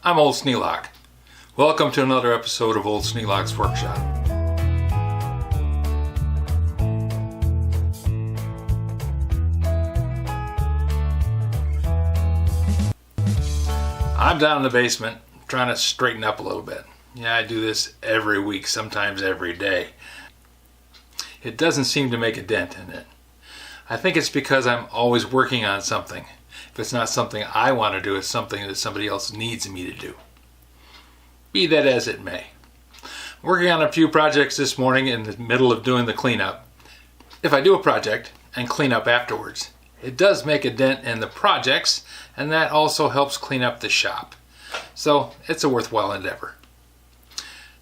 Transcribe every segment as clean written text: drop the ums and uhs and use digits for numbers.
I'm Old Sneelock. Welcome to another episode of Old Sneelock's Workshop. I'm down in the basement trying to straighten up a little bit. Yeah, I do this every week, sometimes every day. It doesn't seem to make a dent in it. I think it's because I'm always working on something. If it's not something I want to do, it's something that somebody else needs me to do. Be that as it may. Working on a few projects this morning in the middle of doing the cleanup. If I do a project and clean up afterwards, it does make a dent in the projects, and that also helps clean up the shop. So it's a worthwhile endeavor.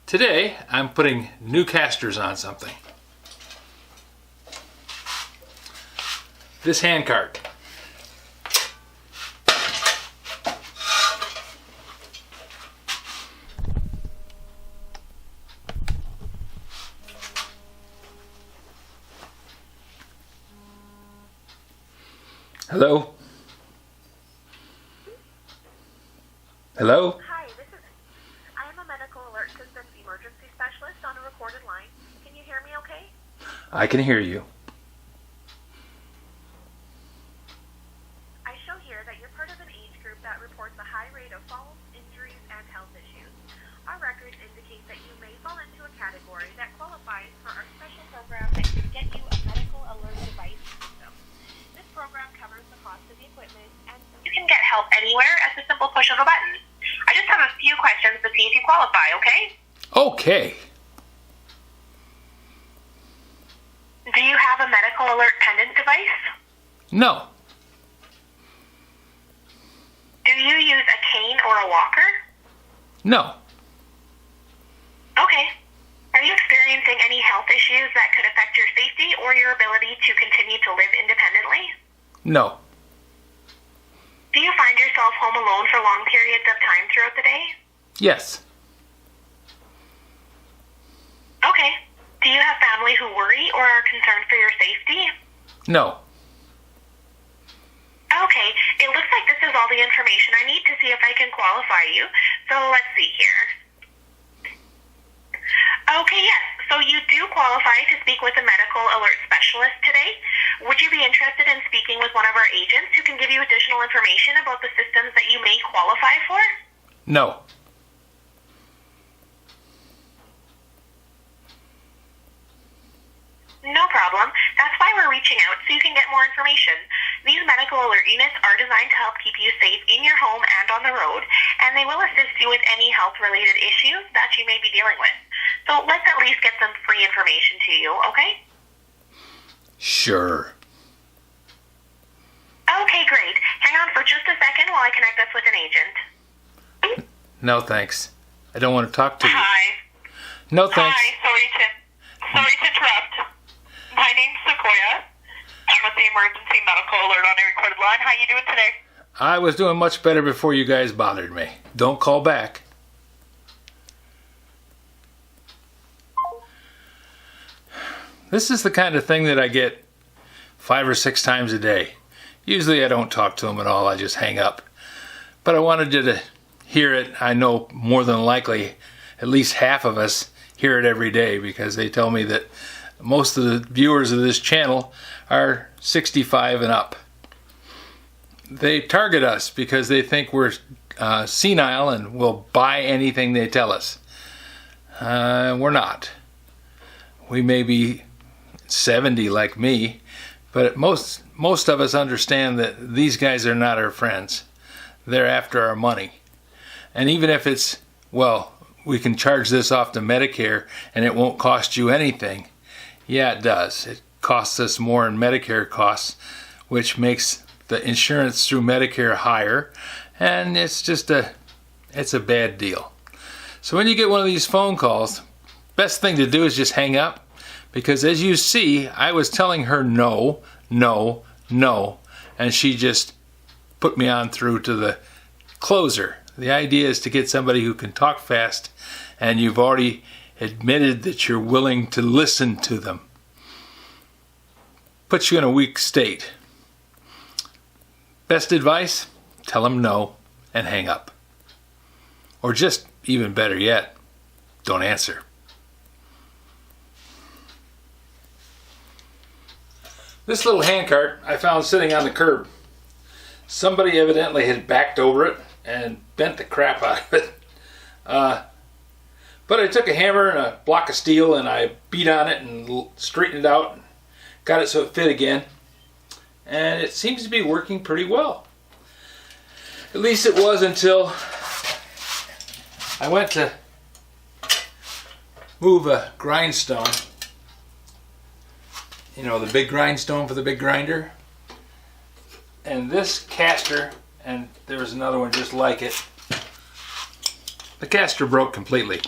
Today, I'm putting new casters on something. This hand cart. Hello? Hello? Hi, I am a medical alert systems emergency specialist on a recorded line. Can you hear me okay? I can hear you. I show here that you're part of an age group that reports a high rate of falls, injuries, and health issues. Our records indicate that you may fall into a category that qualifies for our special program that can get you a medical alert device system. This program covers the cost of the equipment and you can get help anywhere at the simple push of a button. I just have a few questions to see if you qualify, okay? Okay. Do you have a medical alert pendant device? No. Do you use a cane or a walker? No. Okay. Are you experiencing any health issues that could affect your safety or your ability to continue to live independently? No. Do you find yourself home alone for long periods of time throughout the day? Yes. Okay. Do you have family who worry or are concerned for your safety? No. Okay. It looks like this is all the information I need to see if I can qualify you. So let's see here. Okay, yes. So you do qualify to speak with a medical alert specialist today. Would you be interested in speaking with one of our agents who can give you additional information about the systems that you may qualify for? No. No problem. That's why we're reaching out, so you can get more information. These medical alert units are designed to help keep you safe in your home and on the road, and they will assist you with any health-related issues that you may be dealing with. So let's at least get some free information to you, okay? Sure. Okay, great. Hang on for just a second while I connect us with an agent. No, thanks. I don't want to talk to you. Hi. No, thanks. Hi, sorry to interrupt. My name's Sequoia. I'm with the Emergency Medical Alert on a recorded line. How you doing today? I was doing much better before you guys bothered me. Don't call back. This is the kind of thing that I get 5 or 6 times a day. Usually I don't talk to them at all. I just hang up. But I wanted you to hear it. I know more than likely at least half of us hear it every day because they tell me that most of the viewers of this channel are 65 and up. They target us because they think we're senile and will buy anything they tell us. We're not. We may be 70 like me, but most of us understand that these guys are not our friends. They're after our money. And even if it's, well, we can charge this off to Medicare and it won't cost you anything. Yeah, it does. It costs us more in Medicare costs, which makes the insurance through Medicare higher, and it's a bad deal. So when you get one of these phone calls, best thing to do is just hang up, because as you see, I was telling her no, no, no, and she just put me on through to the closer. The idea is to get somebody who can talk fast, and you've already admitted that you're willing to listen to them. Puts you in a weak state. Best advice? Tell them no and hang up. Or just even better yet, don't answer. This little handcart I found sitting on the curb. Somebody evidently had backed over it and bent the crap out of it. But I took a hammer and a block of steel and I beat on it and straightened it out. Got it so it fit again. And it seems to be working pretty well. At least it was until I went to move a grindstone. You know, the big grindstone for the big grinder. And this caster, and there was another one just like it, the caster broke completely.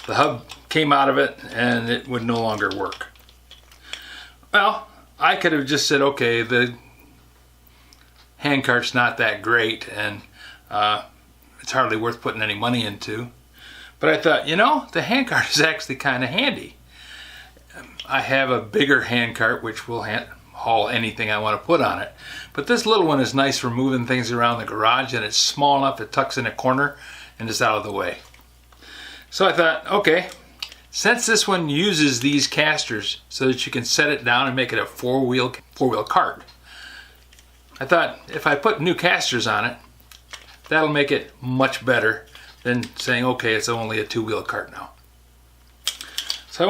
The hub came out of it and it would no longer work. Well, I could have just said, okay, the handcart's not that great and it's hardly worth putting any money into. But I thought, you know, the handcart is actually kind of handy. I have a bigger handcart which will haul anything I want to put on it. But this little one is nice for moving things around the garage, and it's small enough it tucks in a corner and is out of the way. So I thought, okay, since this one uses these casters so that you can set it down and make it a four-wheel cart, I thought if I put new casters on it, that'll make it much better than saying, okay, it's only a two-wheel cart now. So I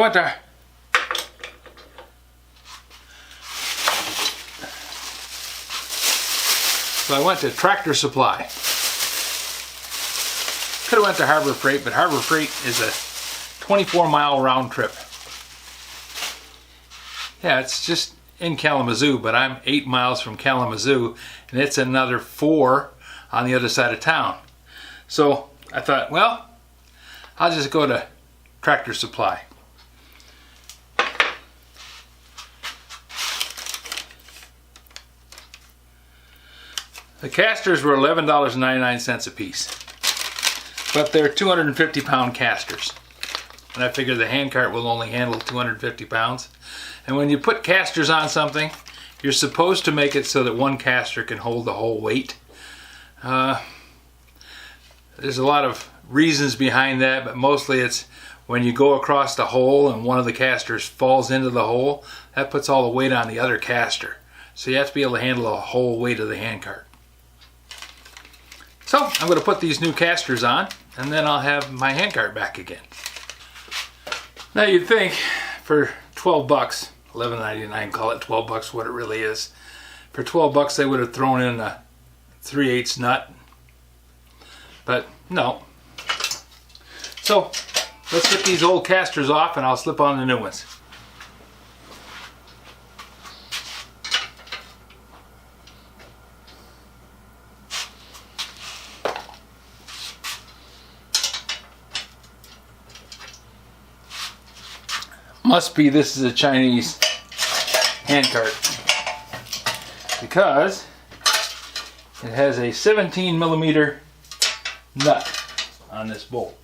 went to Tractor Supply. Could have went to Harbor Freight, but Harbor Freight is a 24-mile round trip. Yeah, it's just in Kalamazoo, but I'm 8 miles from Kalamazoo, and it's another 4 on the other side of town. So I thought, well, I'll just go to Tractor Supply. The casters were $11.99 a piece, but they're 250-pound casters. And I figured the handcart will only handle 250 pounds. And when you put casters on something, you're supposed to make it so that one caster can hold the whole weight. There's a lot of reasons behind that, but mostly it's when you go across the hole and one of the casters falls into the hole, that puts all the weight on the other caster. So you have to be able to handle the whole weight of the handcart. So I'm going to put these new casters on, and then I'll have my handcart back again. Now you'd think for 12 bucks, $11.99, call it 12 bucks what it really is. For 12 bucks they would have thrown in a 3/8 nut. But no. So let's get these old casters off and I'll slip on the new ones. Must be this is a Chinese handcart because it has a 17mm nut on this bolt.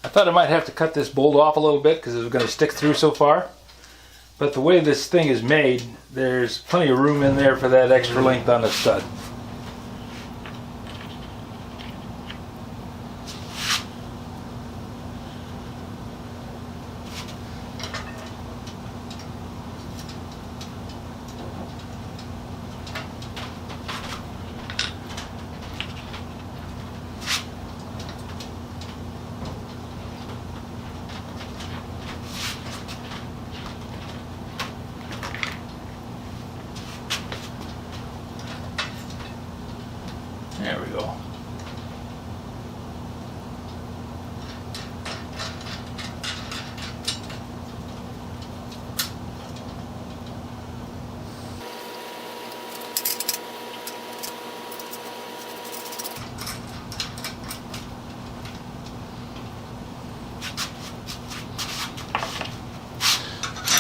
I thought I might have to cut this bolt off a little bit because it was going to stick through so far. But the way this thing is made, there's plenty of room in there for that extra length on the stud.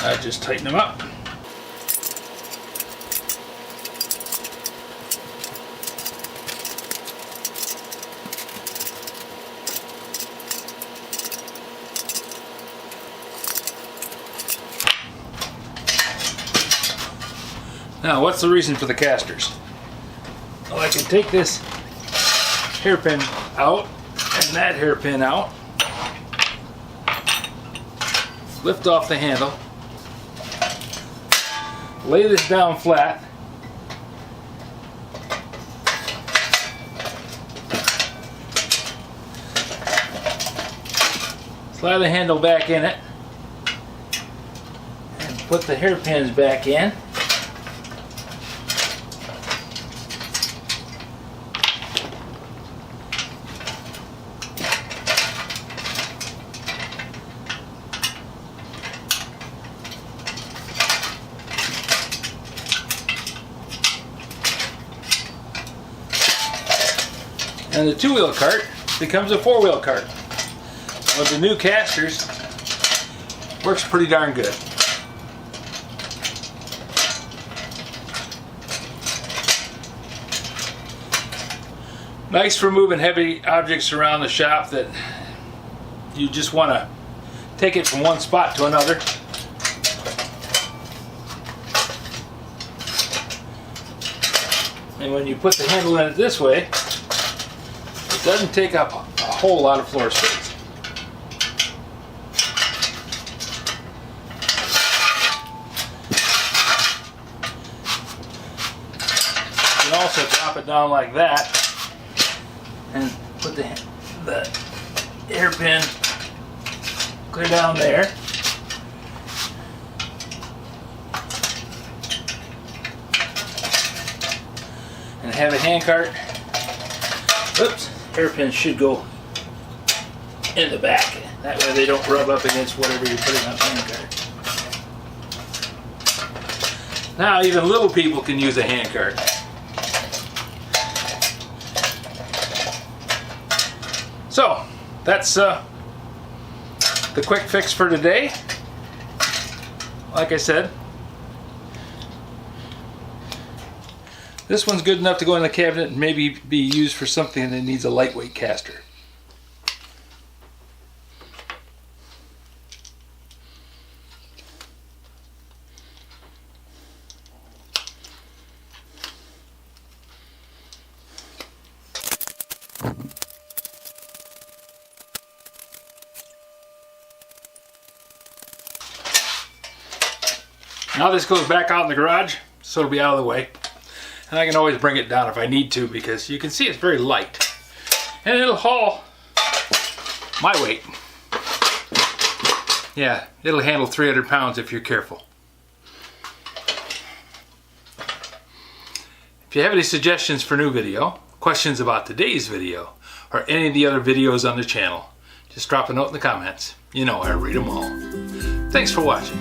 I just tighten them up. Now, what's the reason for the casters? Well, I can take this hairpin out and that hairpin out, lift off the handle, lay this down flat, slide the handle back in it, and put the hairpins back in. And the two-wheel cart becomes a four-wheel cart. With the new casters, works pretty darn good. Nice for moving heavy objects around the shop that you just want to take it from one spot to another. And when you put the handle in it this way, it doesn't take up a whole lot of floor space. You can also drop it down like that and put the hairpin clear down there. And have a hand cart. Oops, hairpins should go in the back. That way they don't rub up against whatever you're putting on the hand cart. Now even little people can use a hand cart. So that's the quick fix for today. Like I said, this one's good enough to go in the cabinet and maybe be used for something that needs a lightweight caster. Now this goes back out in the garage, so it'll be out of the way. And I can always bring it down if I need to, because you can see it's very light. And it'll haul my weight. Yeah, it'll handle 300 pounds if you're careful. If you have any suggestions for new video, questions about today's video, or any of the other videos on the channel, just drop a note in the comments. You know I read them all. Thanks for watching.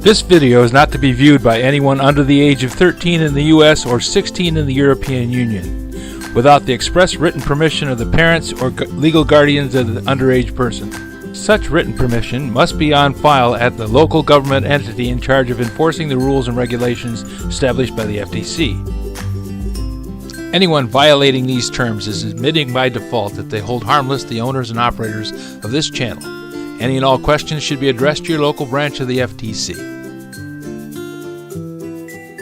This video is not to be viewed by anyone under the age of 13 in the U.S. or 16 in the European Union, without the express written permission of the parents or legal guardians of the underage person. Such written permission must be on file at the local government entity in charge of enforcing the rules and regulations established by the FTC. Anyone violating these terms is admitting by default that they hold harmless the owners and operators of this channel. Any and all questions should be addressed to your local branch of the FTC.